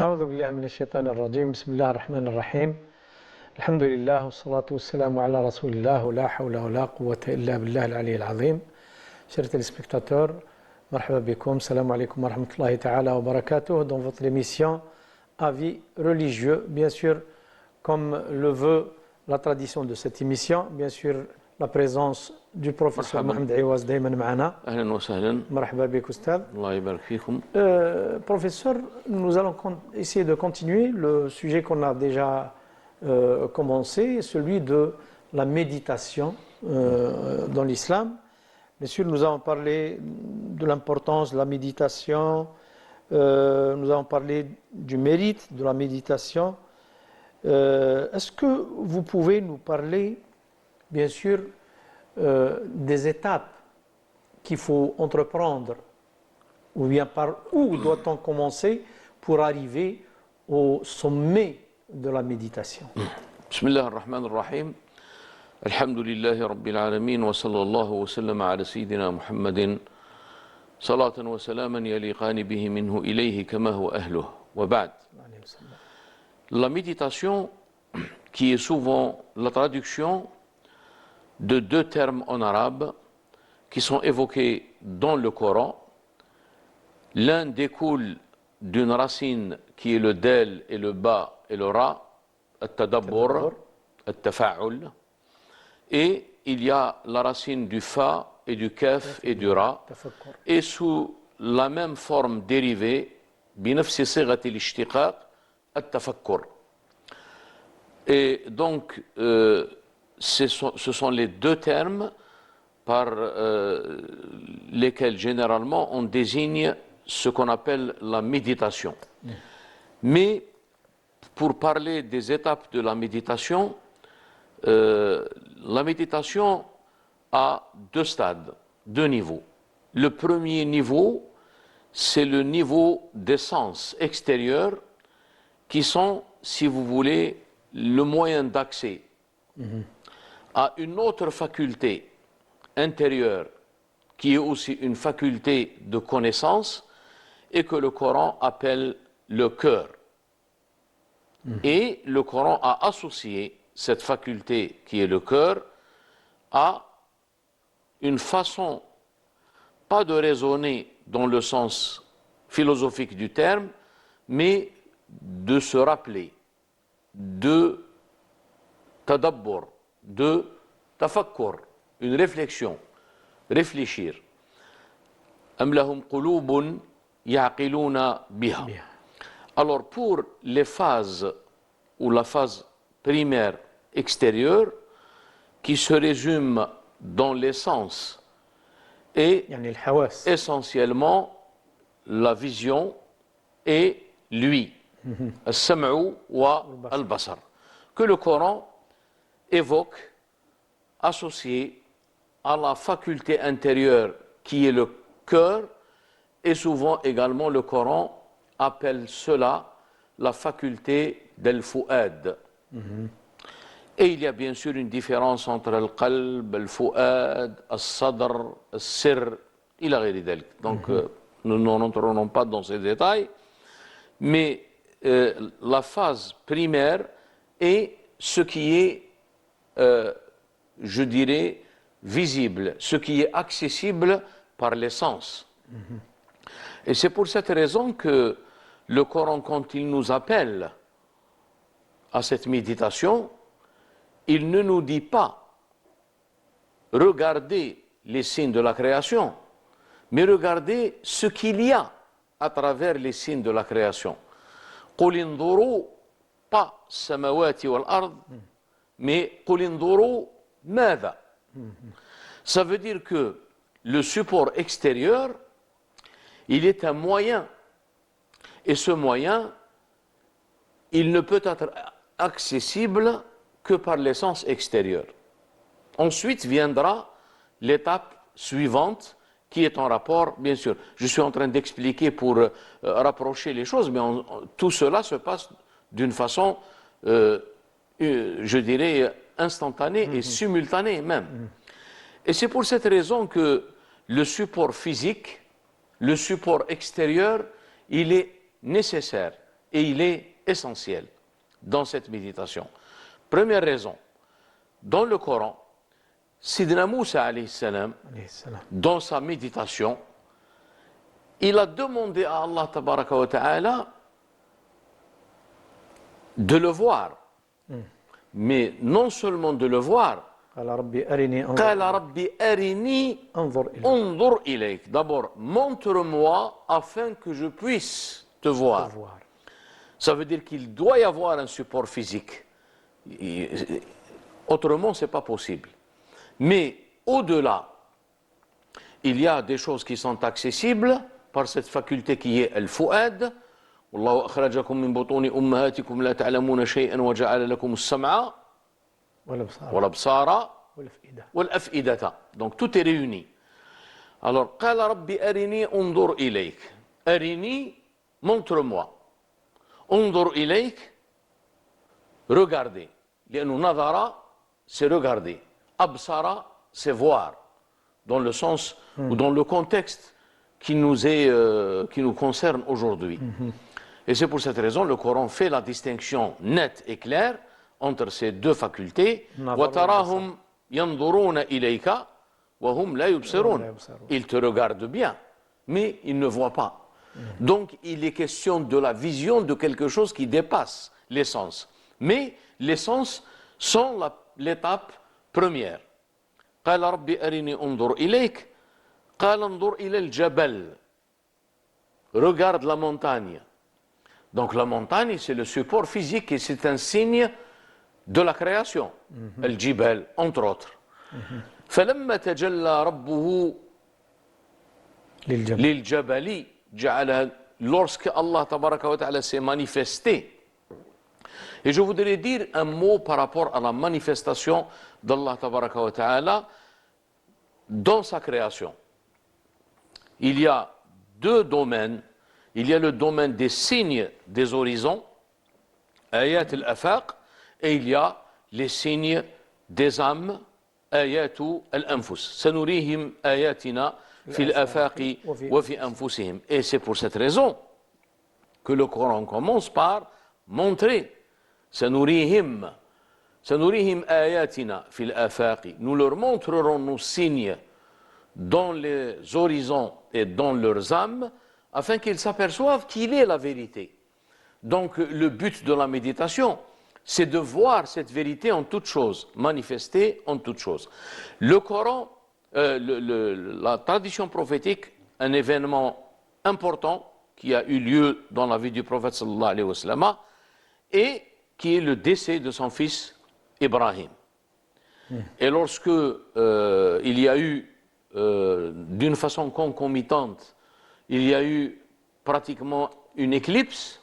أعوذ بالله من الشيطان الرجيم. بسم الله الرحمن الرحيم. الحمد لله والصلاة والسلام على رسول الله ولا حول ولا قوة إلا بالله العلي العظيم. Chers téléspectateurs, marhaba bikoum, salam alaikum wa rahmatullahi ta'ala wa barakatuh dans votre émission Avis religieux. Bien sûr, comme le veut la tradition de cette émission, bien sûr, la présence du professeur Mohamed Aiwaz Dayman Ma'ana. أهلا وسهلا. Marhaba bik Oustad. الله يبارك فيكم. Professeur, nous allons essayer de continuer le sujet qu'on a déjà commencé, celui de la méditation dans l'islam. Bien sûr, nous avons parlé de l'importance de la méditation, nous avons parlé du mérite de la méditation. Est-ce que vous pouvez nous parler, bien sûr, des étapes qu'il faut entreprendre, ou bien par où doit-on commencer pour arriver au sommet de la méditation? بسم الله الرحمن الرحيم. الحمد لله رب العالمين وصلى الله وسلم على سيدنا محمد صلاة وسلاما يليقان به منه إليه كما هو أهله وبعد. La méditation, qui est souvent la traduction de deux termes en arabe qui sont évoqués dans le Coran. L'un découle d'une racine qui est le del et le ba et le ra, al-tadabbur, al-tafa'ul. Et il y a la racine du fa et du kaf et du ra. Et sous la même forme dérivée, بنفس صيغة الاشتقاق, التفكر. Et donc, ce sont les deux termes par lesquels généralement on désigne ce qu'on appelle la méditation. Mais pour parler des étapes de la méditation a deux stades, deux niveaux. Le premier niveau, c'est le niveau des sens extérieurs qui sont, si vous voulez, le moyen d'accès à une autre faculté intérieure qui est aussi une faculté de connaissance et que le Coran appelle le cœur. Et le Coran a associé cette faculté qui est le cœur à une façon, pas de raisonner dans le sens philosophique du terme, mais de se rappeler, de tadabbur, de tafakkur, une réflexion, réfléchir. Am lahum qulubun ya'qiluna biha. Alors pour les phases ou la phase primaire extérieure qui se résume dans les sens et essentiellement la vision et l'ouïe, al-sam'u wa al-basar, que le Coran évoque associé à la faculté intérieure qui est le cœur, et souvent également le Coran appelle cela la faculté d'al-fu'ad. Et il y a bien sûr une différence entre al-qalb, al-fu'ad, al-sadr, al-sir, ila ghayri dhalik. Donc nous ne rentrerons pas dans ces détails, mais la phase primaire est ce qui est, je dirais, visible, ce qui est accessible par les sens. Et c'est pour cette raison que le Coran, quand il nous appelle à cette méditation, il ne nous dit pas regardez les signes de la création, mais regardez ce qu'il y a à travers les signes de la création. قُلْ انظُرُوا pas samawati wal ard, mais قُلْ انظُرُوا ماذا. Ça veut dire que le support extérieur, il est un moyen. Et ce moyen, il ne peut être accessible que par les sens extérieurs. Ensuite viendra l'étape suivante qui est en rapport, bien sûr. Je suis en train d'expliquer pour rapprocher les choses, mais tout cela se passe d'une façon, je dirais, instantanée et simultanée même. Et c'est pour cette raison que le support physique, le support extérieur, il est nécessaire et il est essentiel dans cette méditation. Première raison, dans le Coran, Sidna Moussa alayhi salam, dans sa méditation, il a demandé à Allah tabaraka wa ta'ala de le voir. Mais non seulement de le voir, قال ربي أرني قال ربي أرني أنظر إليك. انظر إليك. D'abord, montre-moi afin que je puisse te voir. voir. Ça veut dire qu'il doit y avoir un support physique. Autrement, ce n'est pas possible. Mais au-delà, il y a des choses qui sont accessibles par cette faculté qui est al-fu'ad. والله أخرجكم من بطون أمهاتكم لا تعلمون شيئا وجعل لكم السمع والأبصار والأبصار والأفئدة. والأفئدة. Donc tout est réuni. Alors قال ربي أرني انظر إليك. أرني, montre-moi. انظر إليك, regardez. لأنه نظر, c'est regarder. أبصر, c'est voir. Dans le sens ou dans le contexte qui nous concerne aujourd'hui. Et c'est pour cette raison que le Coran fait la distinction nette et claire entre ces deux facultés. وَتَرَاهُمْ يَنْظُرُونَ إِلَيْكَ وَهُمْ لَا يُبْصِرُونَ. Ils te regardent bien, mais ils ne voient pas. Donc il est question de la vision de quelque chose qui dépasse les sens. Mais les sens sont l'étape première. قال ربي أرني انظر إليك قال انظر إلى الجبل. Regarde la montagne. Donc la montagne, c'est le support physique et c'est un signe de la création. Al-Jibal, entre autres. فلما تجلى ربه للجبل. للجبل جعلها, lorsque Allah tabaraka wa ta'ala s'est manifesté. Et je voudrais dire un mot par rapport à la manifestation d'Allah tabaraka wa ta'ala dans sa création. Il y a deux domaines. Il y a le domaine des signes des horizons, ayat al-afaq, et il y a les signes des âmes, ayatu al-anfus. Sanurihim ayatina fil afaqi wa fi anfusihim. Et c'est pour cette raison que le Coran commence par montrer. Sanurihim ayatina fil afaqi. Nous leur montrerons nos signes dans les horizons et dans leurs âmes, afin qu'ils s'aperçoivent qu'il est la vérité. Donc le but de la méditation, c'est de voir cette vérité en toutes choses, manifestée en toutes choses. Le Coran, la tradition prophétique, un événement important qui a eu lieu dans la vie du prophète sallallahu alayhi wa sallam, et qui est le décès de son fils Ibrahim. Et lorsque il y a eu, d'une façon concomitante, il y a eu pratiquement une éclipse.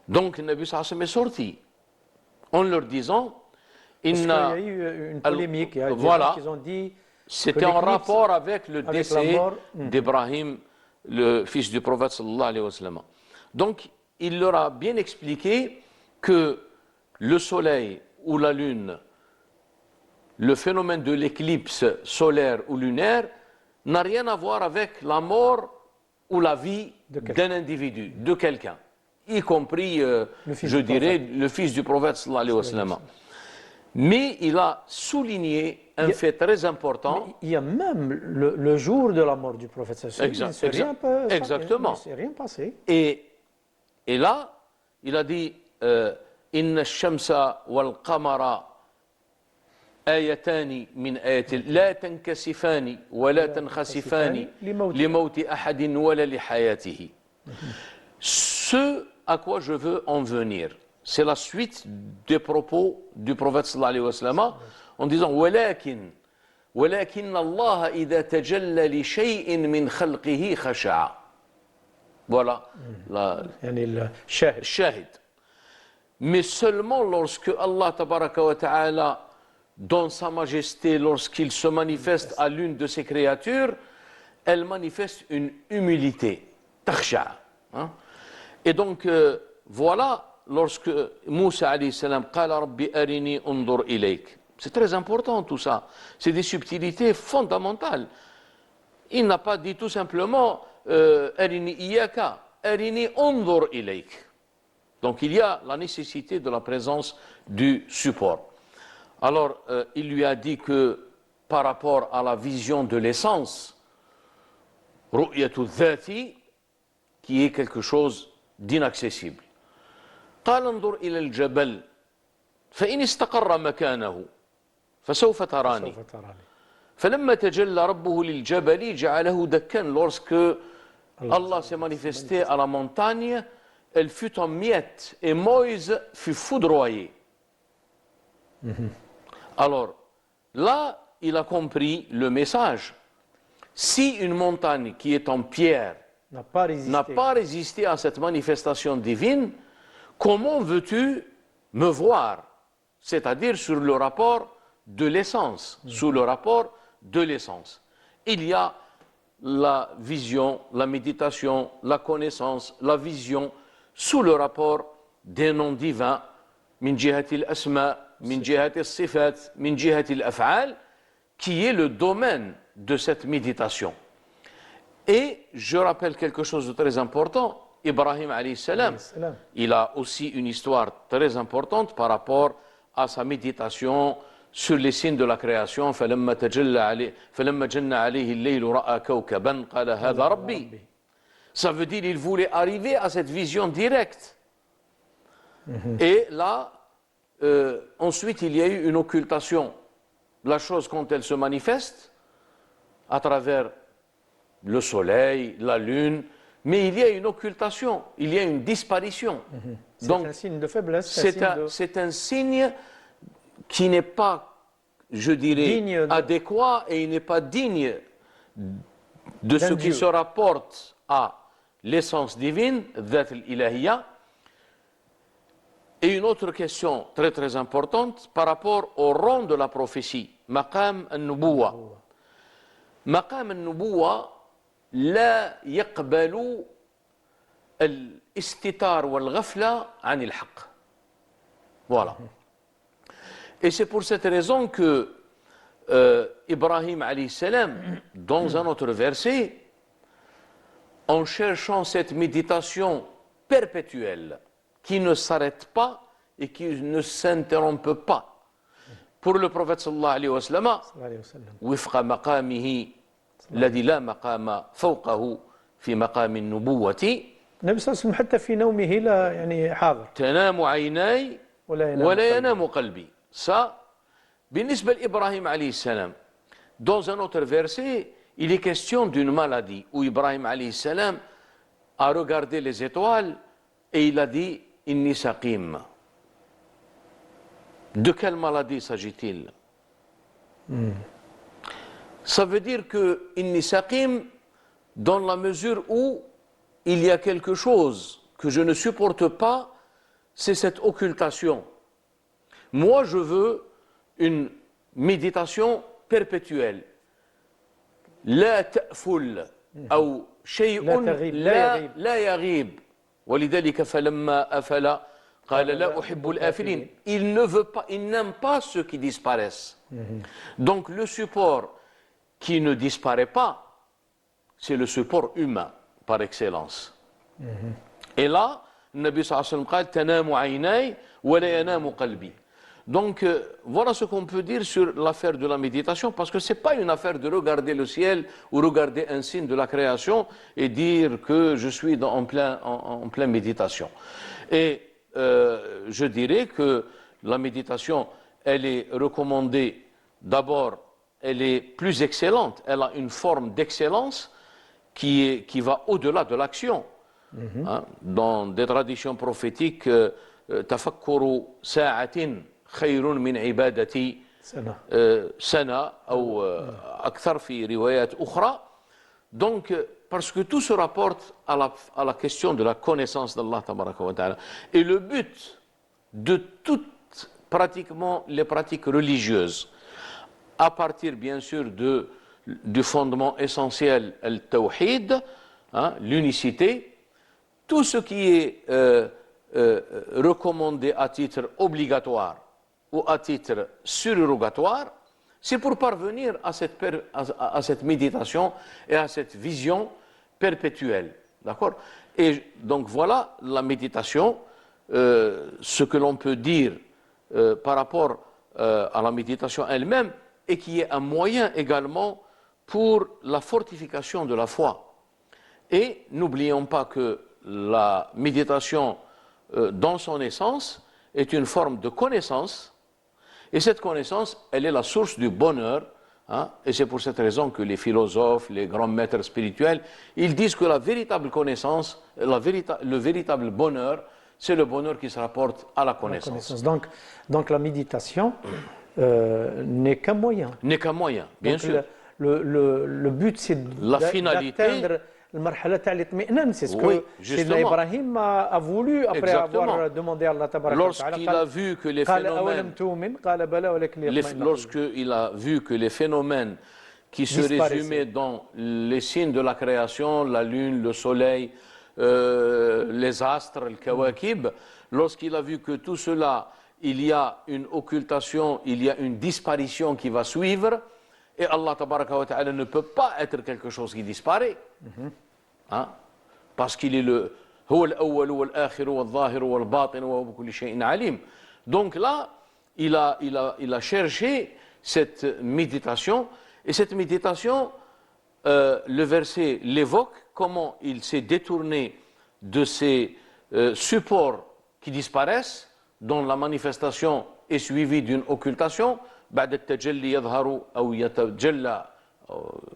Donc, le Nabi sallallahu alayhi wa sallam est sorti en leur disant Parce qu'il y a eu une polémique. Il y a des voilà, gens qui ont dit c'était en rapport avec le décès d'Ibrahim, le fils du prophète sallallahu alayhi wa sallam. Donc, il leur a bien expliqué que le soleil ou la lune, le phénomène de l'éclipse solaire ou lunaire, n'a rien à voir avec la mort ou la vie d'un individu, de quelqu'un, y compris, je dirais, le fils du prophète sallallahu alayhi wa sallam. Mais il a souligné un fait très important. Il y a même le jour de la mort du prophète sallallahu alayhi wa sallam. Exactement. Il ne s'est rien passé. Et là, il a dit Inna ash-shamsa wal-qamara آيتان من آيات لا تنكسفان ولا تنخسفان لموت أحد ولا لحياته. Ce à quoi je veux en venir, c'est la suite des propos du prophète sallallahu alayhi wa sallam en disant ولكن الله إذا تجلى لشيء من خلقه خشع. Voilà le shahid. Mais seulement lorsque Allah tabaraka wa ta'ala, dans sa majesté, lorsqu'il se manifeste à l'une de ses créatures, elle manifeste une humilité. Takhsha. Et donc, voilà, lorsque Moussa alayhi salam, قال ربي أرني انظر إليك. C'est très important tout ça. C'est des subtilités fondamentales. Il n'a pas dit tout simplement أرني إياك, أرني انظر إليك. Donc il y a la nécessité de la présence du support. Alors il lui a dit que par rapport à la vision de l'essence, ru'yatu dhati, qui est quelque chose d'inaccessible. قال انظر إلى الجبل فإن استقر مكانه فسوف تراني سوف تراني. فلما تجلى ربه للجبل جعله دكا. Lorsque Allah s'est manifesté à la montagne, elle fut en miettes et Moïse fut foudroyé. Alors là, il a compris le message. Si une montagne qui est en pierre N'a pas résisté. n'a pas résisté à cette manifestation divine, comment veux-tu me voir? C'est-à-dire sur le rapport de l'essence, sous le rapport de l'essence. Il y a la vision, la méditation, la connaissance, la vision sous le rapport des noms divins, min jihati al-asma, min jihati al-sifat, min jihati al-af'al, qui est le domaine de cette méditation. Et je rappelle quelque chose de très important, Ibrahim alayhi salam, il a aussi une histoire très importante par rapport à sa méditation sur les signes de la création. فلما جن عليه الليل رأى كوكبا قال هذا ربي. Ça veut dire qu'il voulait arriver à cette vision directe. Et là, ensuite, il y a eu une occultation. La chose, quand elle se manifeste, à travers le soleil, la lune, mais il y a une occultation, il y a une disparition. C'est un signe de faiblesse. C'est un signe qui n'est pas, je dirais, adéquat et il n'est pas digne de ce qui se rapporte à l'essence divine, Dhat al-Ilahiyya. Et une autre question très très importante par rapport au rang de la prophétie, Maqam al-Nubuwa. Maqam al-Nubuwa لا يقبل الاستتار والغفلة عن الحق. Voilà. Et c'est pour cette raison que Ibrahim alayhi salam, dans un autre verset, en cherchant cette méditation perpétuelle qui ne s'arrête pas et qui ne s'interrompt pas, pour le prophète sallallahu alayhi wa sallam, وفق مقامه الذي لا مقام فوقه في مقام النبوة. النبي صلى الله عليه وسلم حتى في نومه لا يعني حاضر. تنام عيناي ولا ينام قلبي. Ça, بالنسبة لإبراهيم عليه السلام, dans un autre verset, il est question d'une maladie où Ibrahim alayhi salam a regardé les étoiles et il a dit inni saqim. De quelle maladie s'agit-il? Ça veut dire que inni saqim, dans la mesure où il y a quelque chose que je ne supporte pas, c'est cette occultation. Moi, je veux une méditation perpétuelle. لا تأفل أو شيء لا يغيب. ولذلك فلما أفل قال لا أحب الآفلين. Il ne veut pas, il n'aime pas ceux qui disparaissent. Donc le support qui ne disparaît pas, c'est le support humain par excellence. Et là, le Nabi sallallahu alayhi wa sallam قال تنام عيناي ولا ينام قلبي. Donc voilà ce qu'on peut dire sur l'affaire de la méditation, parce que ce n'est pas une affaire de regarder le ciel ou regarder un signe de la création et dire que je suis en pleine méditation. Et je dirais que la méditation, elle est recommandée d'abord, elle est plus excellente, elle a une forme d'excellence qui va au-delà de l'action. Hein, dans des traditions prophétiques, tafakkuru sa'atin خير من عبادة سنة أو أكثر في روايات أخرى. Donc, parce que tout se rapporte à la question de la connaissance d'Allah tabaraka wa ta'ala. Et le but de toutes pratiquement les pratiques religieuses, à partir bien sûr du fondement essentiel, al-tawhid, hein, l'unicité, tout ce qui est recommandé à titre obligatoire ou à titre surrogatoire, c'est pour parvenir à cette méditation et à cette vision perpétuelle. D'accord? Et donc voilà la méditation ce que l'on peut dire par rapport à la méditation elle-même et qui est un moyen également pour la fortification de la foi. Et n'oublions pas que la méditation, dans son essence, est une forme de connaissance. Et cette connaissance, elle est la source du bonheur. Hein, et c'est pour cette raison que les philosophes, les grands maîtres spirituels, ils disent que la véritable connaissance, le véritable bonheur, c'est le bonheur qui se rapporte à la connaissance. Donc la méditation n'est qu'un moyen. N'est qu'un moyen, bien donc sûr. Le but, c'est d'atteindre le marhala ta'al itmi'nan. C'est ce que Sayyidina Ibrahim a voulu après avoir demandé à Allah tabaraka wa ta'ala. Lorsqu'il a vu que les phénomènes, lorsqu'il a vu que les phénomènes qui se résumaient dans les signes de la création, la lune, le soleil, les astres, le kawakib, lorsqu'il a vu que tout cela, il y a une occultation, il y a une disparition qui va suivre, et Allah tabaraka wa ta'ala ne peut pas être quelque chose qui disparaît. Hein? Parce qu'il est le donc là, il a cherché cette méditation, et cette méditation, le verset l'évoque, comment il s'est détourné de ces supports qui disparaissent, dont la manifestation est suivie d'une occultation. بعد التجلي يظهر أو يتجلى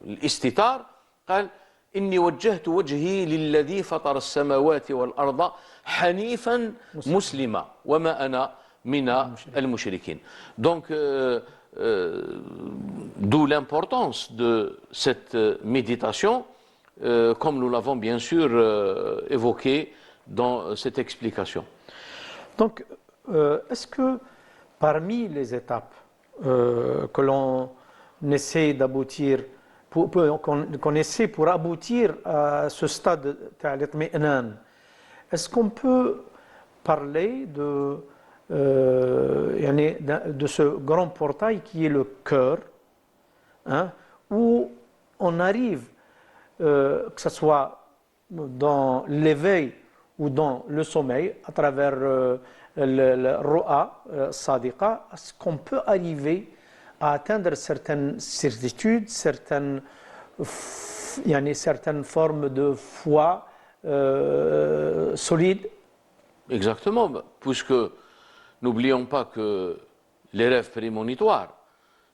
الاستتار قال إني وجهت وجهي للذي فطر السماوات والأرض حنيفا مسلما وما أنا من المشركين. Donc d'où l'importance de cette méditation, comme nous l'avons bien sûr évoqué dans cette explication. Donc est-ce que parmi les étapes que l'on essaie d'aboutir, qu'on essaie pour aboutir à ce stade de est-ce qu'on peut parler de ce grand portail qui est le cœur, hein, où on arrive, que ce soit dans l'éveil ou dans le sommeil, à travers le Ru'a Sadiqa, est-ce qu'on peut arriver à atteindre certaines certitudes, certaines formes de foi solide? Exactement, puisque n'oublions pas que les rêves prémonitoires,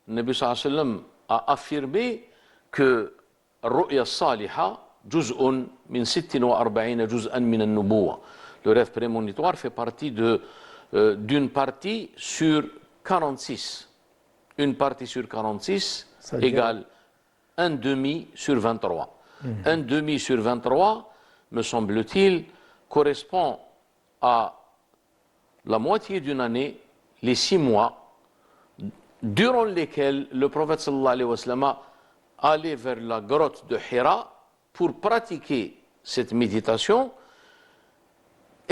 le Nabi sallallahu alayhi wa sallam a affirmé que Ru'ya Saliha juz'un min 46 juz'an min an-nubuwwa. Le rêve prémonitoire fait partie d'une partie sur 46. Une partie sur 46 égale un demi sur 23. Un demi sur 23, me semble-t-il, correspond à la moitié d'une année, les 6 mois, durant lesquels le prophète sallallahu alayhi wa sallam allait vers la grotte de Hira pour pratiquer cette méditation,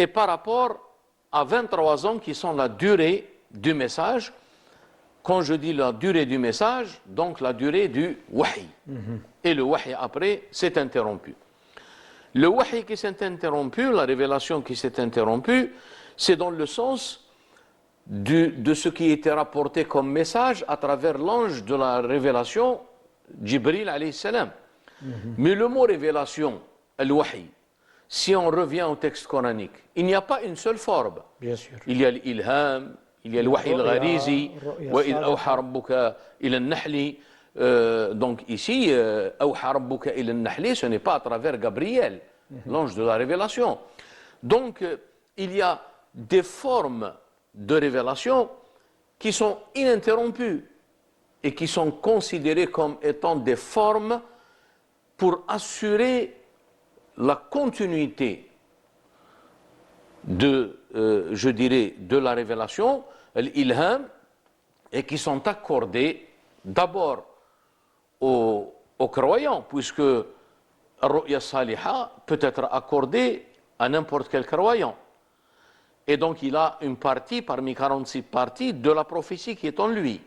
et par rapport à 23 ans qui sont la durée du message. Quand je dis la durée du message, donc la durée du wahi. Et le wahi après s'est interrompu. Le wahi qui s'est interrompu, la révélation qui s'est interrompue, c'est dans le sens de ce qui était rapporté comme message à travers l'ange de la révélation, Jibril alayhi salam. Mais le mot révélation, al-wahi, si on revient au texte coranique, il n'y a pas une seule forme. Bien sûr. Il y a l'ilham, il y a le wahi al-gharizi, wa idh awha rabbuka ila an-nahli. Donc ici, awha rabbuka ila an-nahli, ce n'est pas à travers Gabriel, l'ange de la révélation. Donc il y a des formes de révélation qui sont ininterrompues et qui sont considérées comme étant des formes pour assurer la continuité je dirais, de la révélation, l'ilham, et qui sont accordées d'abord aux croyants, puisque Ru'ya Saliha peut être accordée à n'importe quel croyant. Et donc il a une partie parmi 46 parties de la prophétie qui est en lui.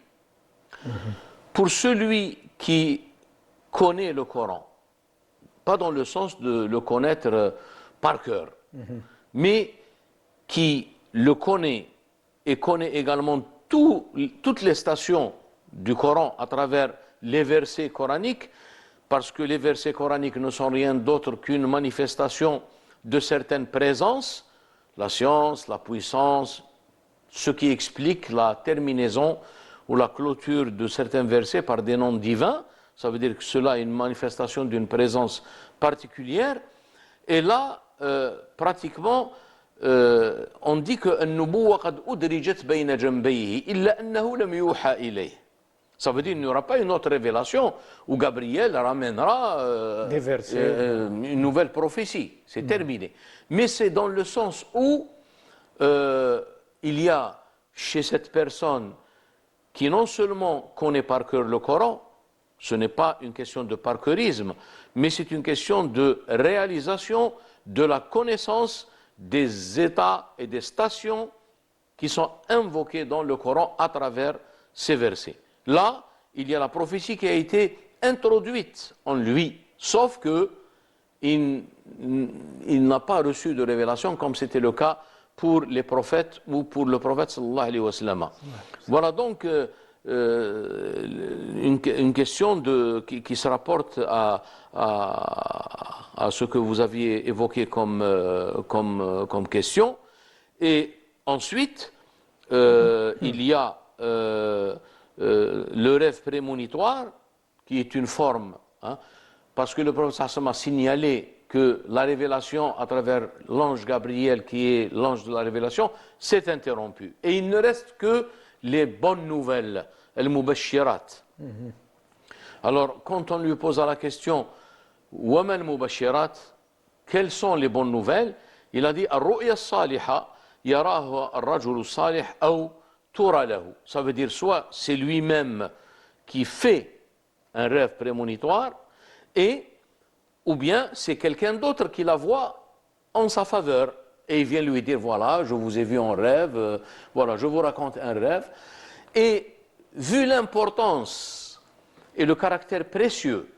Pour celui qui connaît le Coran, pas dans le sens de le connaître par cœur, mais qui le connaît et connaît également toutes les stations du Coran à travers les versets coraniques, parce que les versets coraniques ne sont rien d'autre qu'une manifestation de certaines présences, la science, la puissance, ce qui explique la terminaison ou la clôture de certains versets par des noms divins. Ça veut dire que cela est une manifestation d'une présence particulière. Et là, pratiquement, on dit que ça veut dire qu'il n'y aura pas une autre révélation où Gabriel ramènera Des versets. une nouvelle prophétie. C'est terminé. Mais c'est dans le sens où il y a chez cette personne qui non seulement connaît par cœur le Coran, ce n'est pas une question de parcourisme, mais c'est une question de réalisation de la connaissance des états et des stations qui sont invoqués dans le Coran à travers ces versets. Là, il y a la prophétie qui a été introduite en lui, sauf que il n'a pas reçu de révélation comme c'était le cas pour les prophètes ou pour le prophète sallallahu alayhi wa sallam. Voilà donc une question qui se rapporte à ce que vous aviez évoqué comme question. Et ensuite, il y a le rêve prémonitoire, qui est une forme, hein, parce que le prophète sallallahu a signalé que la révélation à travers l'ange Gabriel, qui est l'ange de la révélation, s'est interrompue. Et il ne reste que les bonnes nouvelles, al-mubashirat. Alors, quand on lui posa la question, وَمَا الْمُبَشِّرَاتِ, quelles sont les bonnes nouvelles? Il a dit, الرؤيا الصالحة يراها الرجل الصالح أو ترى له. Ça veut dire soit c'est lui-même qui fait un rêve prémonitoire, ou bien c'est quelqu'un d'autre qui la voit en sa faveur. Et il vient lui dire, voilà, je vous ai vu en rêve, voilà, je vous raconte un rêve. Et vu l'importance et le caractère précieux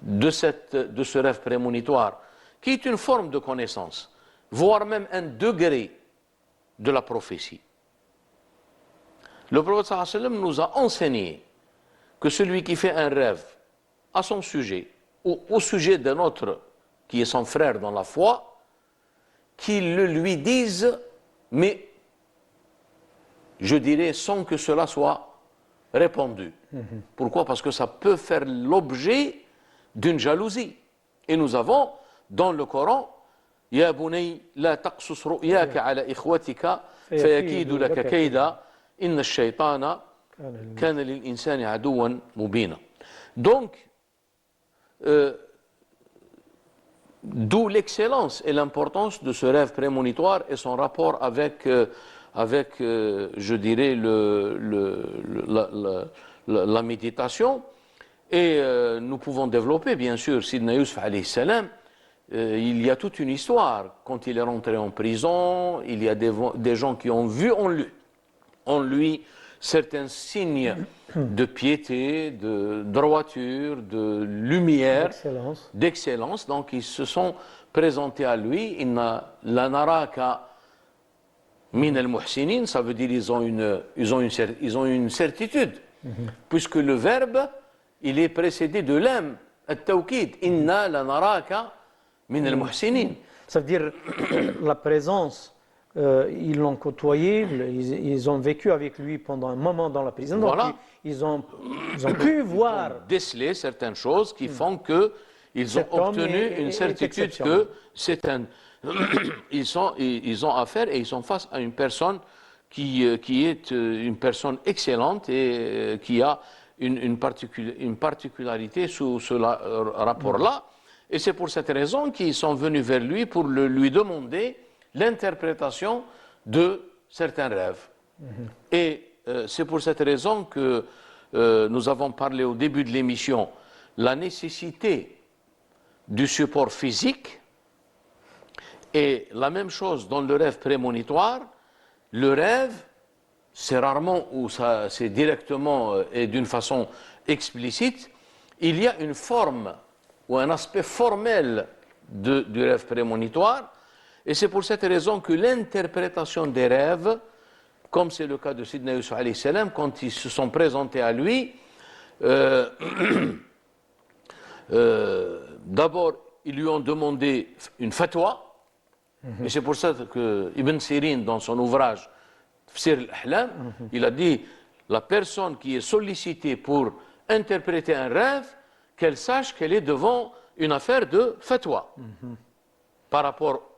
de ce rêve prémonitoire, qui est une forme de connaissance, voire même un degré de la prophétie, le prophète sallallahu alayhi wa sallam nous a enseigné que celui qui fait un rêve à son sujet, ou au sujet d'un autre qui est son frère dans la foi, qu'il le lui dise, mais je dirais sans que cela soit répandu. Pourquoi? Parce que ça peut faire l'objet d'une jalousie. Et nous avons dans le Coran, Ya bunay la taqsus ru'yaka ala ikhwatika fayakidu laka kayda inna ash-shaytana kana lil insani aduwan mubina. Donc, d'où l'excellence et l'importance de ce rêve prémonitoire et son rapport avec, je dirais, la méditation. Et nous pouvons développer, bien sûr, Sidna Yusuf alayhi salam, il y a toute une histoire. Quand il est rentré en prison, il y a des gens qui ont vu en lui certains signes de piété, de droiture, de lumière, d'excellence. Donc ils se sont présentés à lui. Inna la naraka min al-muhsinin, ça veut dire ils ont une certitude, puisque le verbe, il est précédé de l'âme, at-tawkid. Inna la naraka min al-muhsinin. Ça veut dire la présence. Ils l'ont côtoyé, ils ont vécu avec lui pendant un moment dans la prison. Donc voilà. Ils ont pu voir. Déceler certaines choses qui font qu'ils ont obtenu une certitude que c'est un. Ils ont affaire et ils sont face à une personne qui est une personne excellente et qui a une particularité sous ce rapport-là. Et c'est pour cette raison qu'ils sont venus vers lui pour lui demander l'interprétation de certains rêves. Et c'est pour cette raison que nous avons parlé au début de l'émission, la nécessité du support physique, et la même chose dans le rêve prémonitoire. Le rêve, c'est rarement ou c'est directement et d'une façon explicite, il y a une forme ou un aspect formel du rêve prémonitoire. Et c'est pour cette raison que l'interprétation des rêves, comme c'est le cas de Sidna Yusuf alayhi salam, quand ils se sont présentés à lui, d'abord, ils lui ont demandé une fatwa, et c'est pour ça que Ibn Sirin, dans son ouvrage Tafsir al-Ahlam, il a dit, la personne qui est sollicitée pour interpréter un rêve, qu'elle sache qu'elle est devant une affaire de fatwa, par rapport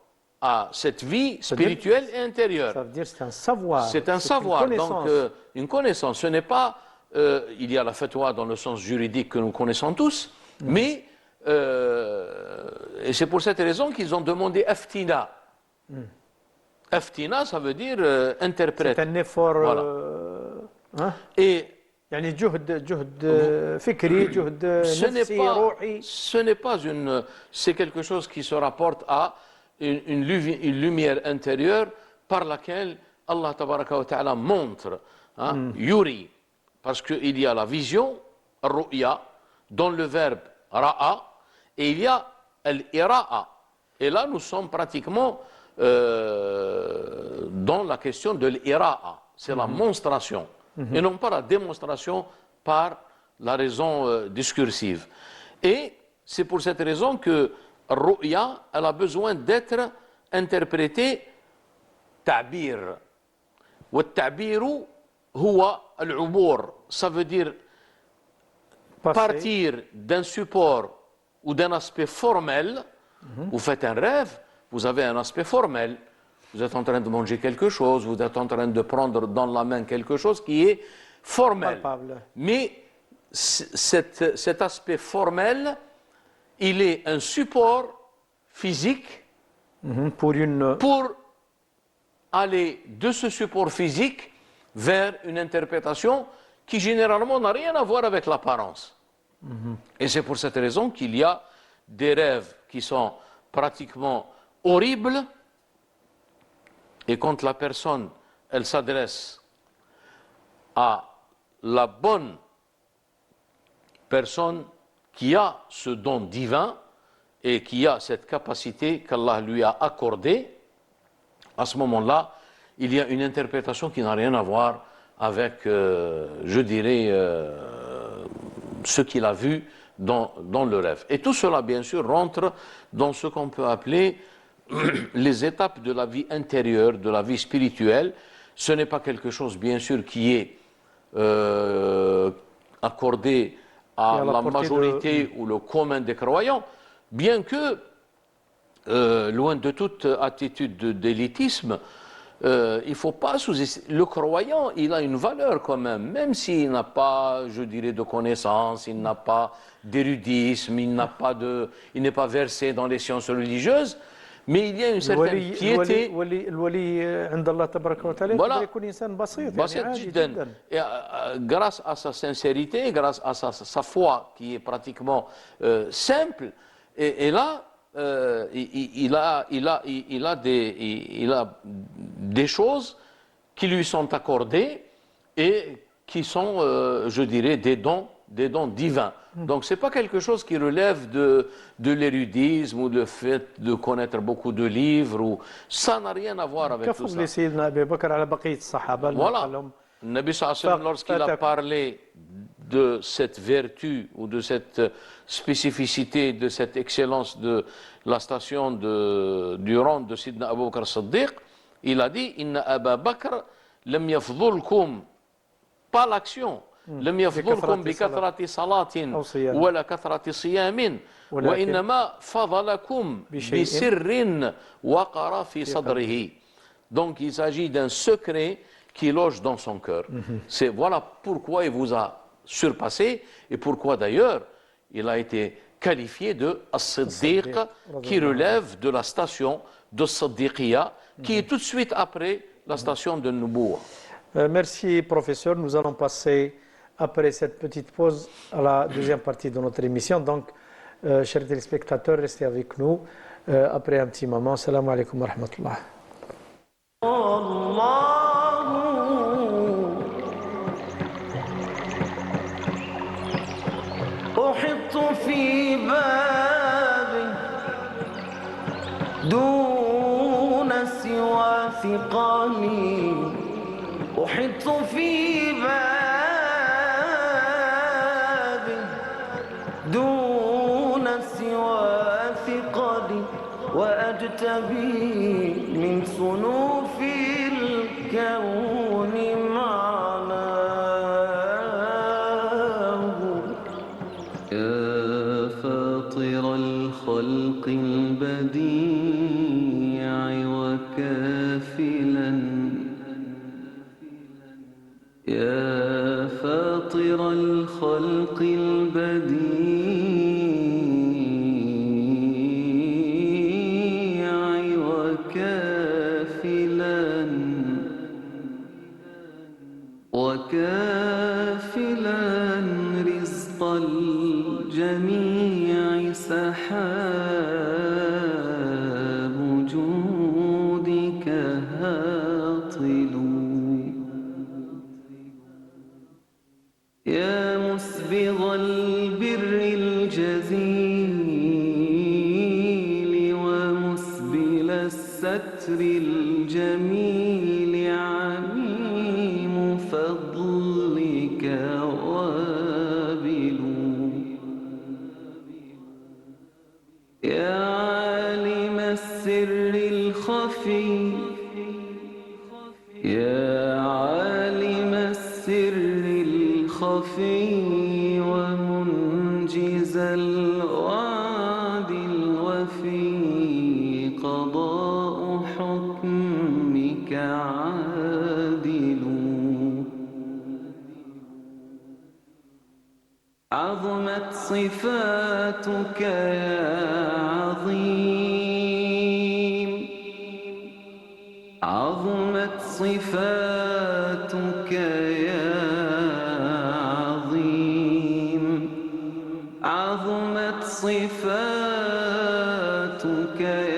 à cette vie spirituelle et intérieure. Ça veut dire que c'est un savoir. C'est un savoir, une donc une connaissance. Ce n'est pas, il y a la fatwa dans le sens juridique que nous connaissons tous, mais, et c'est pour cette raison qu'ils ont demandé aftina. Aftina, ça veut dire interprète. C'est un effort. Voilà. Hein? Et يعني جهد فكري جهد نفسي روحي. ce n'est pas une, c'est quelque chose qui se rapporte à une lumière intérieure par laquelle Allah tabaraka wa ta'ala montre, hein, yuri, parce qu'il y a la vision, ru'ya, dans le verbe ra'a, et il y a al-ira'a. Et là, nous sommes pratiquement dans la question de l'ira'a, c'est la monstration, et non pas la démonstration par la raison discursive. Et c'est pour cette raison que ru'ya, elle a besoin d'être interprétée ta'bir. والتعبير هو العبور, ça veut dire partir d'un support ou d'un aspect formel. Vous faites un rêve, vous avez un aspect formel. Vous êtes en train de manger quelque chose, vous êtes en train de prendre dans la main quelque chose qui est formel. Palpable. Mais cet aspect formel, il est un support physique pour aller de ce support physique vers une interprétation qui généralement n'a rien à voir avec l'apparence. Et c'est pour cette raison qu'il y a des rêves qui sont pratiquement horribles, et quand la personne, elle s'adresse à la bonne personne qui a ce don divin et qui a cette capacité qu'Allah lui a accordée, à ce moment-là, il y a une interprétation qui n'a rien à voir avec, je dirais, ce qu'il a vu dans le rêve. Et tout cela, bien sûr, rentre dans ce qu'on peut appeler les étapes de la vie intérieure, de la vie spirituelle. Ce n'est pas quelque chose, bien sûr, qui est accordé à la majorité ou le commun des croyants, bien que, loin de toute attitude d'élitisme, il ne faut pas sous-estimer. Le croyant, il a une valeur quand même s'il n'a pas, je dirais, de connaissances, il n'a pas d'érudisme, il n'est pas versé dans les sciences religieuses, mais il y a une certaine piété. Voilà. Et, grâce à sa sincérité, grâce à sa foi qui est pratiquement simple, et là, il a des choses qui lui sont accordées et qui sont, je dirais, des dons divins. Donc, ce n'est pas quelque chose qui relève de l'érudisme ou le fait de connaître beaucoup de livres. Ça n'a rien à voir avec tout ça. Voilà. Nabi sallallahu alayhi wa sallam, lorsqu'il a parlé de cette vertu ou de cette spécificité, de cette excellence de la station du rang de Sidna Abu Bakr Siddiq, il a dit « Inna Aba Bakr lam yafdulkum » pas l'action. لم يفضلكم بكثرة صلاة ولا كثرة صيام وإنما فضلكم بسر وقر في صدره. Donc il s'agit d'un secret qui loge dans son cœur. Voilà pourquoi il vous a surpassé et pourquoi d'ailleurs il a été qualifié de As-Siddiq, qui relève de la station de Siddiqiyya, qui est tout de suite après la station de Nubuwa. Merci professeur, nous allons passer après cette petite pause à la deuxième partie de notre émission. Donc, chers téléspectateurs, restez avec nous après un petit moment. Salam alaikum wa rahmatullah. دون ثقلي أحط في بابي دون سوى ثقلي وأجتبي من صنوف الكون معناه يا فاطر الخلق البديع وكافلا يا فاطر الخلق البديع وكافلا رزق الجميع سحاب جودك هاطل يا مسبغ البر الجزيل ومسبل الستر الجميل عميم فضلك وابل يا عالم السر الخفي يا عالم السر الخفي ومنجز الوعد الوفي قضاء حكمك عادل عظمت صفاتك يا عظيم عظمت صفاتك يا عظيم عظمت صفاتك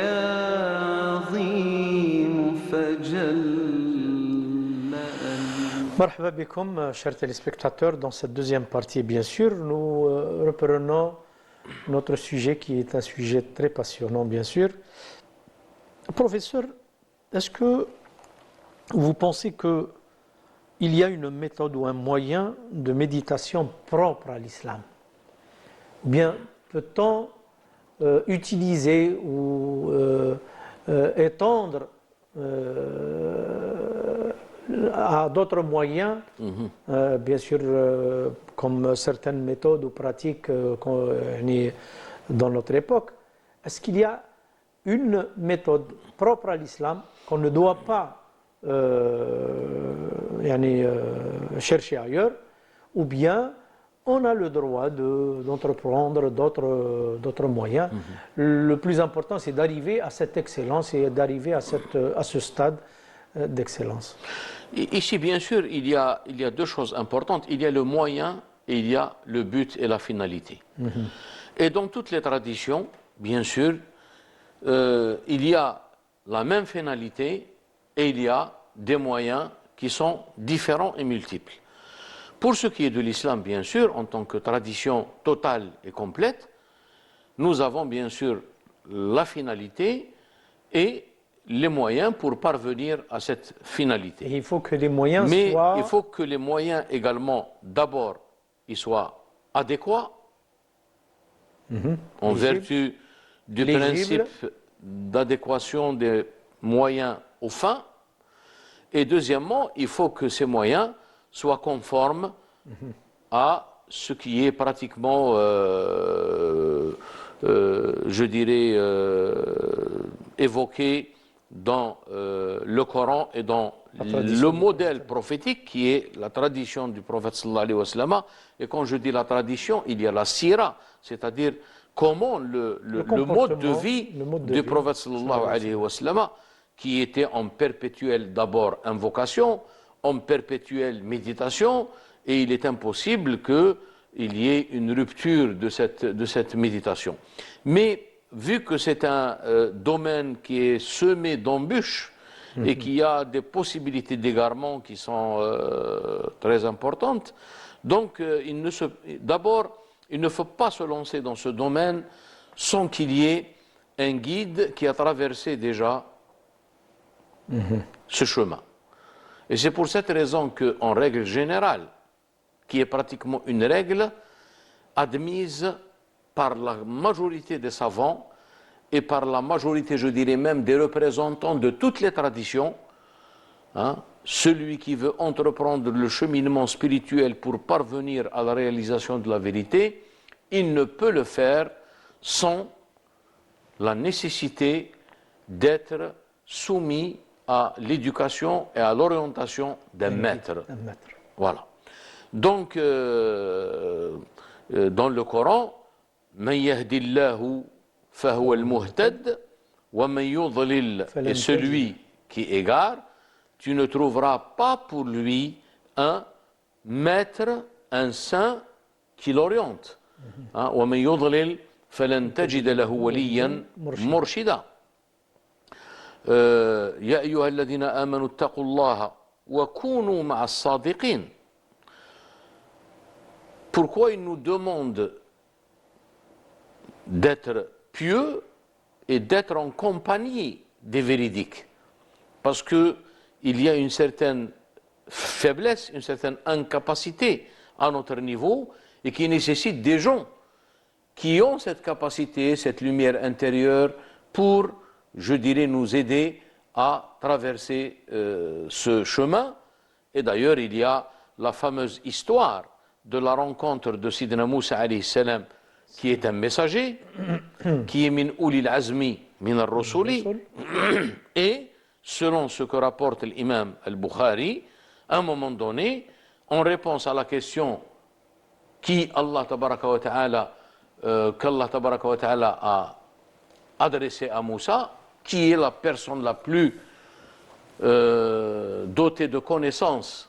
يا عظيم فجل Marhaba bikum, chers téléspectateurs. Dans cette deuxième partie, bien sûr, nous reprenons notre sujet qui est un sujet très passionnant, bien sûr. Professeur, est-ce que vous pensez qu'il y a une méthode ou un moyen de méditation propre à l'islam? Ou bien peut-on utiliser ou étendre à d'autres moyens, bien sûr, comme certaines méthodes ou pratiques dans notre époque? Est-ce qu'il y a une méthode propre à l'islam qu'on ne doit pas chercher ailleurs, ou bien on a le droit d'entreprendre d'autres moyens? Le plus important, c'est d'arriver à cette excellence et d'arriver à ce stade d'excellence. Ici, bien sûr, il y a deux choses importantes. Il y a le moyen et il y a le but et la finalité. Et dans toutes les traditions, bien sûr, il y a la même finalité et il y a des moyens qui sont différents et multiples. Pour ce qui est de l'islam, bien sûr, en tant que tradition totale et complète, nous avons bien sûr la finalité et les moyens pour parvenir à cette finalité. Et il faut que les moyens Mais soient... il faut que les moyens également, d'abord, ils soient adéquats en vertu du Légible. principe d'adéquation des moyens aux fins. Et deuxièmement, il faut que ces moyens soient conformes à ce qui est pratiquement, je dirais, évoqué dans le Coran et dans le modèle prophétique qui est la tradition du prophète sallallahu alayhi wa sallam. Et quand je dis la tradition, il y a la sira, c'est-à-dire comment le mode de vie du prophète sallallahu alayhi wa sallam, qui était en perpétuelle d'abord invocation, en perpétuelle méditation, et il est impossible qu'il y ait une rupture de cette méditation. Mais vu que c'est un domaine qui est semé d'embûches et qu'il y a des possibilités d'égarement qui sont très importantes, donc d'abord, il ne faut pas se lancer dans ce domaine sans qu'il y ait un guide qui a traversé déjà ce chemin. Et c'est pour cette raison qu'en règle générale, qui est pratiquement une règle admise par la majorité des savants et par la majorité, je dirais même, des représentants de toutes les traditions, hein, celui qui veut entreprendre le cheminement spirituel pour parvenir à la réalisation de la vérité, il ne peut le faire sans la nécessité d'être soumis à l'éducation et à l'orientation d'un maître. Voilà. Donc, dans le Coran, من يهدي الله فهو المهتد ومن يضلل, et celui qui égare, tu ne trouveras pas pour lui un maître, un saint qui l'oriente. ومن يضلل فلن تجد له وليا مرشدا. يا أيها الذين آمنوا اتقوا الله وكونوا مع الصادقين. Pourquoi il nous demande d'être pieux et d'être en compagnie des véridiques? Parce qu'il y a une certaine faiblesse, une certaine incapacité à notre niveau et qui nécessite des gens qui ont cette capacité, cette lumière intérieure pour, je dirais, nous aider à traverser ce chemin. Et d'ailleurs, il y a la fameuse histoire de la rencontre de Sidna Moussa alayhi salam, qui est un messager, qui est min ulil azmi min al-rusuli, et selon ce que rapporte l'imam al-Bukhari, à un moment donné, en réponse à la question qu'Allah tabaraka wa ta'ala a adressée à Moussa, qui est la personne la plus dotée de connaissances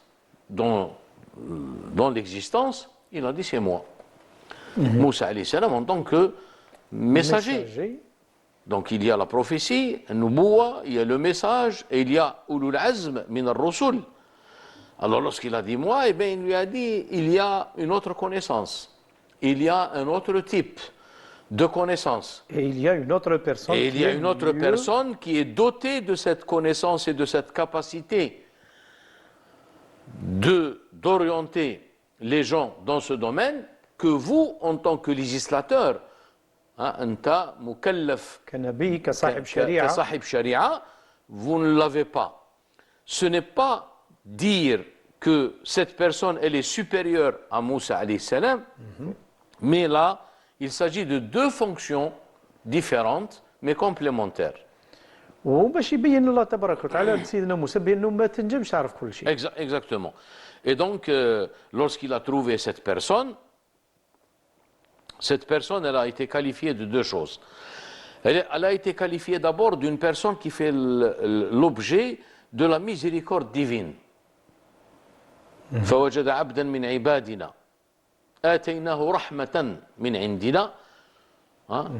dans l'existence, il a dit c'est moi. Moussa alayhi salam en tant que messager. Donc il y a la prophétie, Nubuwa, il y a le message, et il y a Ulul Azm min al-Rusul. Alors lorsqu'il a dit moi, eh bien, il lui a dit il y a une autre connaissance, il y a un autre type de connaissance. Et il y a une autre personne. Et il y a une autre personne qui est dotée de cette connaissance et de cette capacité d'orienter les gens dans ce domaine que vous, en tant que législateur, anta mukallaf kasahib sharia, vous ne l'avez pas. Ce n'est pas dire que cette personne elle est supérieure à Moussa alayhi salam, mais là il s'agit de deux fonctions différentes mais complémentaires. وباش يبين الله تبارك وتعالى لسيدنا موسى بانه ما تنجمش تعرف كل شيء. Exactement. Et donc lorsqu'il a trouvé cette personne elle a été qualifiée de deux choses. Elle a été qualifiée d'abord d'une personne qui fait l'objet de la miséricorde divine. فوجد عبدا من عبادنا آتيناه رحمة من عندنا.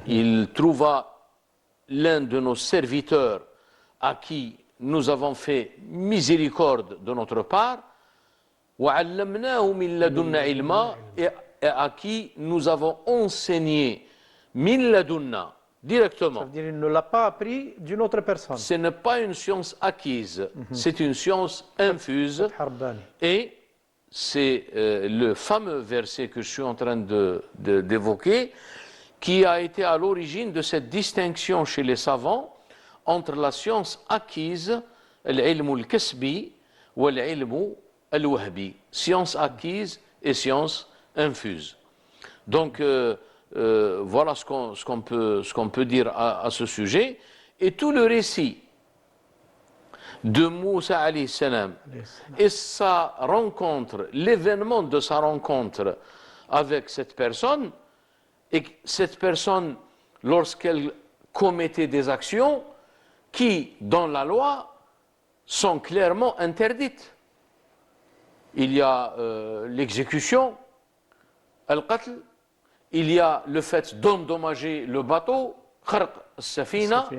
Il trouva l'un de nos serviteurs à qui nous avons fait miséricorde de notre part, وعلمناه من لدنا علما, et à qui nous avons enseigné min ladunna directement. Ça veut dire qu'il ne l'a pas appris d'une autre personne. Ce n'est pas une science acquise, c'est une science infuse. Et c'est le fameux verset que je suis en train d'évoquer qui a été à l'origine de cette distinction chez les savants entre la science acquise, l'ilm al-kasbi, ou l'ilm al-wahbi, science acquise et science infuse. Donc voilà ce qu'on peut dire à ce sujet. Et tout le récit de Moussa alayhi salam et sa rencontre, l'événement de sa rencontre avec cette personne, et cette personne lorsqu'elle commettait des actions qui dans la loi sont clairement interdites. Il y a l'exécution, al-qatl, il y a le fait d'endommager le bateau, kharq al-safina,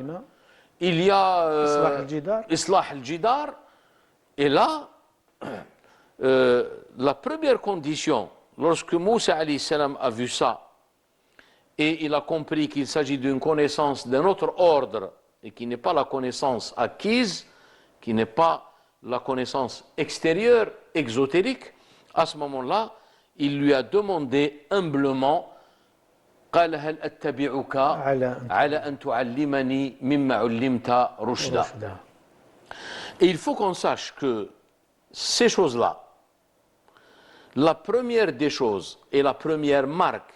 il y a islah al-jidar, et là, la première condition, lorsque Moussa alayhi salam a vu ça, et il a compris qu'il s'agit d'une connaissance d'un autre ordre, et qui n'est pas la connaissance acquise, qui n'est pas la connaissance extérieure, exotérique, à ce moment-là, il lui a demandé humblement قال هل أتبعك على أن تعلمني مما علمت رشدا. Et il faut qu'on sache que ces choses-là, la première des choses et la première marque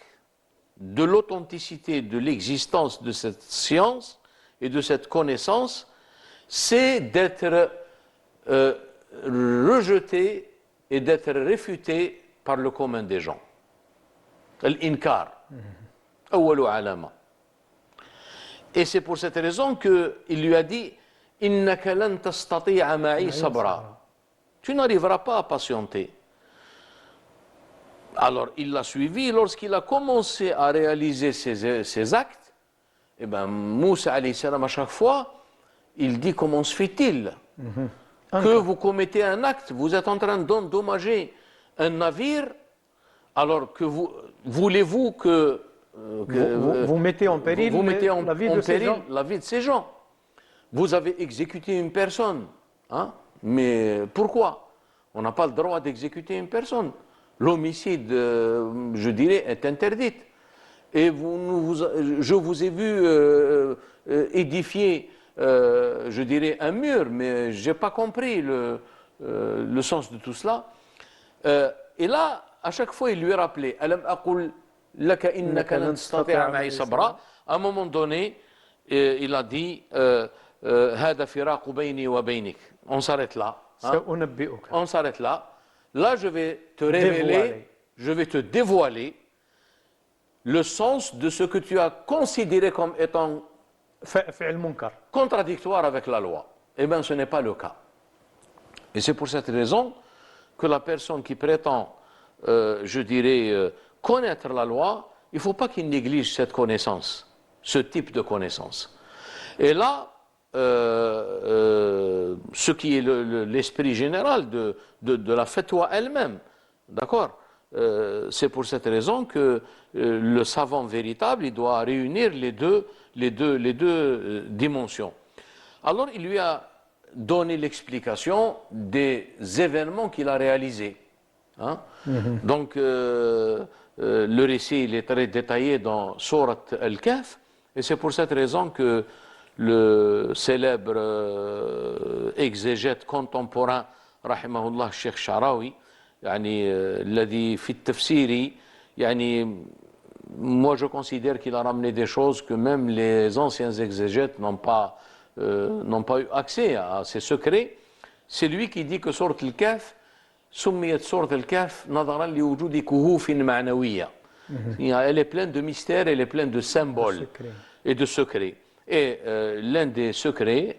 de l'authenticité de l'existence de cette science et de cette connaissance, c'est d'être rejeté et d'être réfuté par le commun des gens. L'inkar. Et c'est pour cette raison qu'il lui a dit Innaka lan tastati'a ma'i sabra. Tu n'arriveras pas à patienter. Alors il l'a suivi. Lorsqu'il a commencé à réaliser ses actes, eh bien Moussa alayhi salam à chaque fois, il dit comment se fait-il que vous commettez un acte, vous êtes en train d'endommager un navire, alors que voulez-vous que vous mettez en péril, la vie de ces gens. Vous avez exécuté une personne. Hein? Mais pourquoi? On n'a pas le droit d'exécuter une personne. L'homicide, je dirais, est interdit. Et je vous ai vu édifier, je dirais, un mur, mais je n'ai pas compris le sens de tout cela. Et là, à chaque fois, il lui rappelait Alam aqul laka innaka lan tastati'a ma'i sabra. À un moment donné, il a dit Hada firaqu bayni wa baynik. On s'arrête là. Hein? On s'arrête là. Là, je vais te révéler, je vais te dévoiler le sens de ce que tu as considéré comme étant contradictoire avec la loi. Eh bien, ce n'est pas le cas. Et c'est pour cette raison que la personne qui prétend, je dirais, connaître la loi, il ne faut pas qu'il néglige cette connaissance, ce type de connaissance. Et là, ce qui est l'esprit général de la fatwa elle-même, d'accord, c'est pour cette raison que le savant véritable, il doit réunir les deux dimensions. Alors, il lui a donné l'explication des événements qu'il a réalisés. Hein? Donc, le récit il est très détaillé dans Surat Al-Kahf, et c'est pour cette raison que le célèbre exégète contemporain, rahimahullah, Cheikh Sharawi, الذي في التفسير moi je considère qu'il a ramené des choses que même les anciens exégètes n'ont pas eu accès à ces secrets. C'est lui qui dit que Surat Al-Kahf سميت سورة الكهف نظرا لوجود كهوف معنوية. Elle est pleine de mystères, elle est pleine de symboles et de secrets. Et l'un des secrets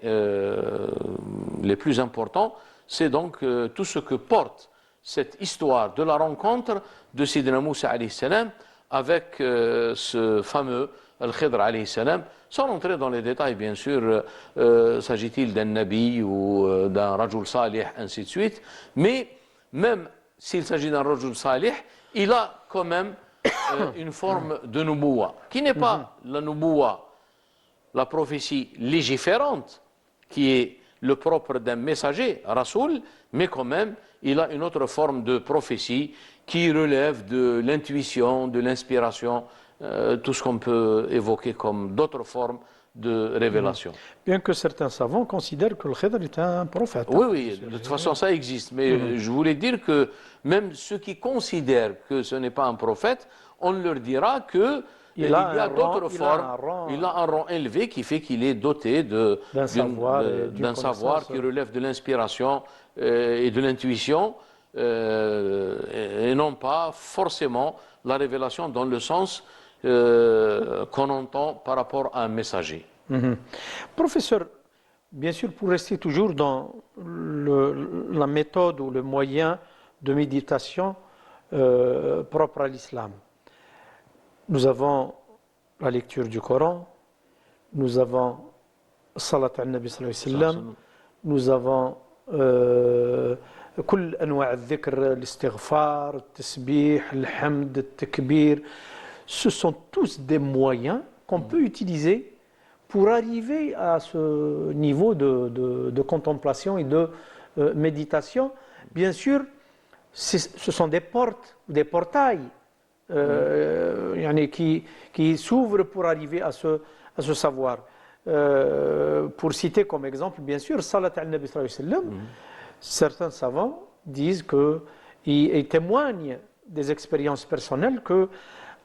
les plus importants, c'est donc tout ce que porte cette histoire de la rencontre de Sidna Moussa alayhi salam avec ce fameux Al-Khidr alayhi salam. Sans rentrer dans les détails, bien sûr, s'agit-il d'un nabi ou d'un rajul salih, ainsi de suite, mais même s'il s'agit d'un rajul salih, il a quand même une forme de nubuwa, qui n'est pas la nubuwa, la prophétie légiférante, qui est le propre d'un messager, rasoul, mais quand même, il a une autre forme de prophétie qui relève de l'intuition, de l'inspiration, tout ce qu'on peut évoquer comme d'autres formes de révélation. Bien que certains savants considèrent que le Khidr est un prophète. Oui, oui, de toute façon ça existe, mais je voulais dire que même ceux qui considèrent que ce n'est pas un prophète, on leur dira que il y a d'autres formes, il a un rang élevé qui fait qu'il est doté d'un savoir qui relève de l'inspiration et de l'intuition, et non pas forcément la révélation dans le sens qu'on entend par rapport à un messager. Professeur, bien sûr, pour rester toujours dans la méthode ou le moyen de méditation propre à l'islam, nous avons la lecture du Coran, nous avons Salat al-Nabi sallallahu alayhi wa sallam, nous avons كل أنواع الذكر الاستغفار التسبيح الحمد التكبير. Ce sont tous des moyens qu'on peut utiliser pour arriver à ce niveau de contemplation et de méditation, bien sûr, ce sont des portes, des portails yani qui s'ouvrent pour arriver à ce savoir. Pour citer comme exemple, bien sûr, Salat al-Nabi sallallahu alayhi wa sallam, certains savants disent et témoignent des expériences personnelles que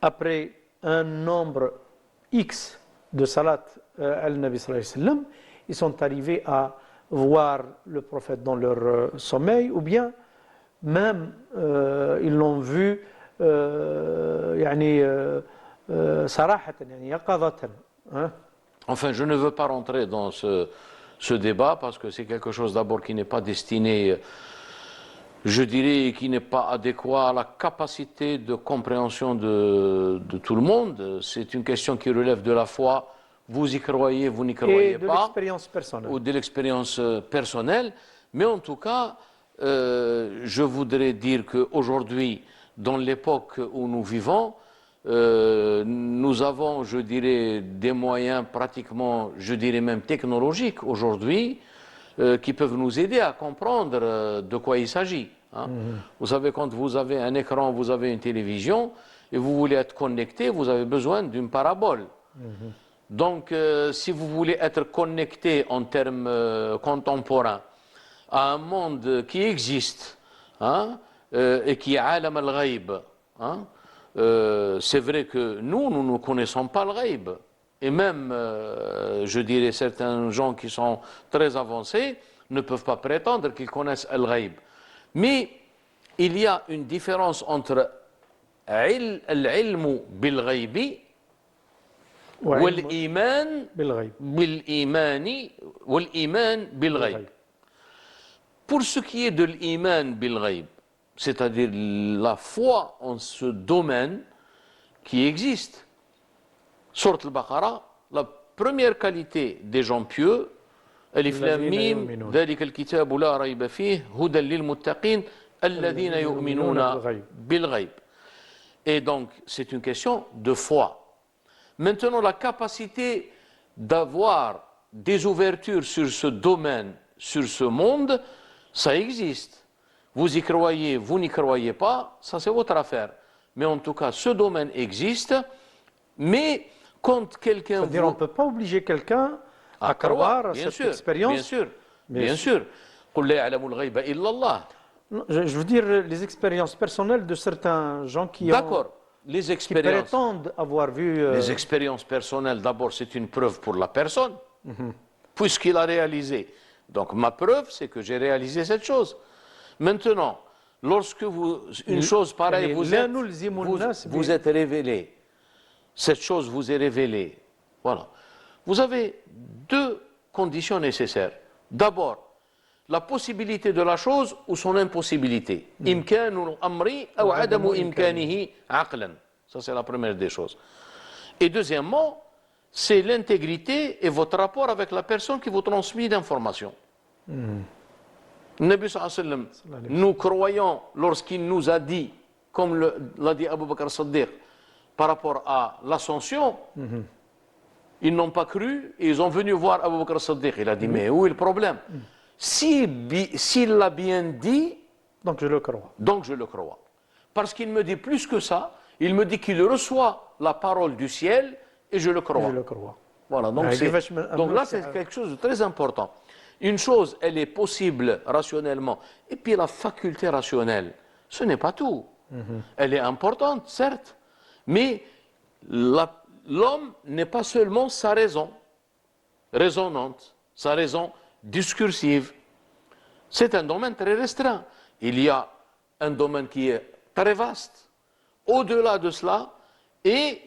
après un nombre X de Salat al-Nabi sallallahu alayhi wa sallam, ils sont arrivés à voir le prophète dans leur sommeil, ou bien même ils l'ont vu يعني صراحة يعني يقظة. Enfin, je ne veux pas rentrer dans ce débat parce que c'est quelque chose d'abord qui n'est pas destiné, je dirais, qui n'est pas adéquat à la capacité de compréhension de tout le monde. C'est une question qui relève de la foi. Vous y croyez, vous n'y croyez Et de pas. l'expérience personnelle. Ou de l'expérience personnelle. Mais en tout cas, je voudrais dire qu'aujourd'hui, dans l'époque où nous vivons, nous avons, je dirais, des moyens pratiquement, je dirais même technologiques aujourd'hui, qui peuvent nous aider à comprendre de quoi il s'agit. Vous savez, quand vous avez un écran, vous avez une télévision, et vous voulez être connecté, vous avez besoin d'une parabole. Donc, si vous voulez être connecté en termes contemporains à un monde qui existe, et qui est alam al-ghaib, c'est vrai que nous ne connaissons pas le ghaib. Et même, je dirais, certains gens qui sont très avancés ne peuvent pas prétendre qu'ils connaissent le ghaib. Mais il y a une différence entre l'ilm bil-ghaibi والإيمان بالإيمان والإيمان بالغيب. Pour ce qui est de l'iman bil-ghaib, c'est-à-dire la foi en ce domaine qui existe, Sourate al-Baqarah, la première qualité des gens pieux, Alif Lam Mim, ذلك الكتاب لا ريب فيه هدى للمتقين الذين يؤمنون بالغيب. Et donc, c'est une question de foi. Maintenant, la capacité d'avoir des ouvertures sur ce domaine, sur ce monde, ça existe. Vous y croyez, vous n'y croyez pas, ça c'est votre affaire. Mais en tout cas, ce domaine existe, mais quand quelqu'un... C'est-à-dire on ne peut pas obliger quelqu'un à croire à cette expérience. Bien sûr, bien sûr. قُلْ لَا يَعْلَمُ الْغَيْبَ إِلَّا اللَّهُ. Je veux dire les expériences personnelles de certains gens qui prétendent avoir vu... Les expériences personnelles, d'abord, c'est une preuve pour la personne, puisqu'il a réalisé. Donc, ma preuve, c'est que j'ai réalisé cette chose. Maintenant, lorsque une chose pareille vous êtes révélé, cette chose vous est révélée, voilà. Vous avez deux conditions nécessaires. D'abord, la possibilité de la chose ou son impossibilité. Imkanu amri ou adamu imkanihi aqlan. Ça, c'est la première des choses. Et deuxièmement, c'est l'intégrité et votre rapport avec la personne qui vous transmet l'information. Nabi sallallahu alayhi wa sallam, nous croyons lorsqu'il nous a dit, comme l'a dit Abu Bakr Siddiq, par rapport à l'ascension, ils n'ont pas cru et ils ont venu voir Abu Bakr Siddiq. Il a dit, mais où est le problème? S'il l'a bien dit, donc je le crois. Donc je le crois. Parce qu'il me dit plus que ça, il me dit qu'il reçoit la parole du ciel et je le crois. Je le crois. Voilà, donc là c'est quelque chose de très important. Une chose, elle est possible rationnellement, et puis la faculté rationnelle, ce n'est pas tout. Elle est importante, certes, mais l'homme n'est pas seulement sa raison raisonnante, sa raison discursive. C'est un domaine très restreint. Il y a un domaine qui est très vaste. Au-delà de cela, et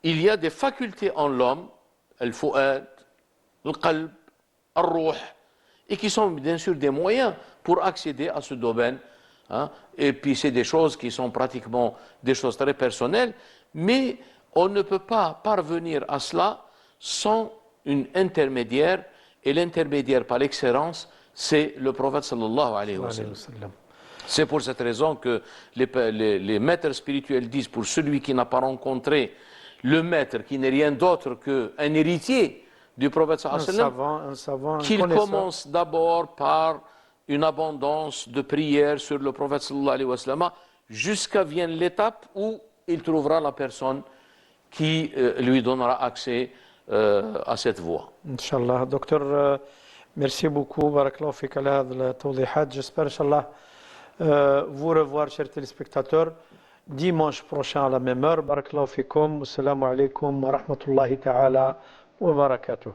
il y a des facultés en l'homme, al-fu'ad, al-qalb, al-ruh, et qui sont bien sûr des moyens pour accéder à ce domaine. Et puis c'est des choses qui sont pratiquement des choses très personnelles, mais on ne peut pas parvenir à cela sans une intermédiaire, et l'intermédiaire par excellence, c'est le prophète sallallahu alayhi wa sallam. C'est pour cette raison que les maîtres spirituels disent, pour celui qui n'a pas rencontré le maître, qui n'est rien d'autre qu'un héritier du prophète sallallahu alayhi wa sallam, un savant, un qu'il connaisseur. commence d'abord par une abondance de prières sur le prophète sallallahu alayhi wa sallam, jusqu'à vienne l'étape où il trouvera la personne qui lui donnera accès à cette voie. Inch'Allah. Docteur, merci beaucoup. Barakallahu fik ala hadha al-tawdihat. J'espère, Inch'Allah, vous revoir, chers téléspectateurs, dimanche prochain à la même heure. Barakallahu fikum. Assalamu alaikum wa rahmatullahi ta'ala wa barakatuh.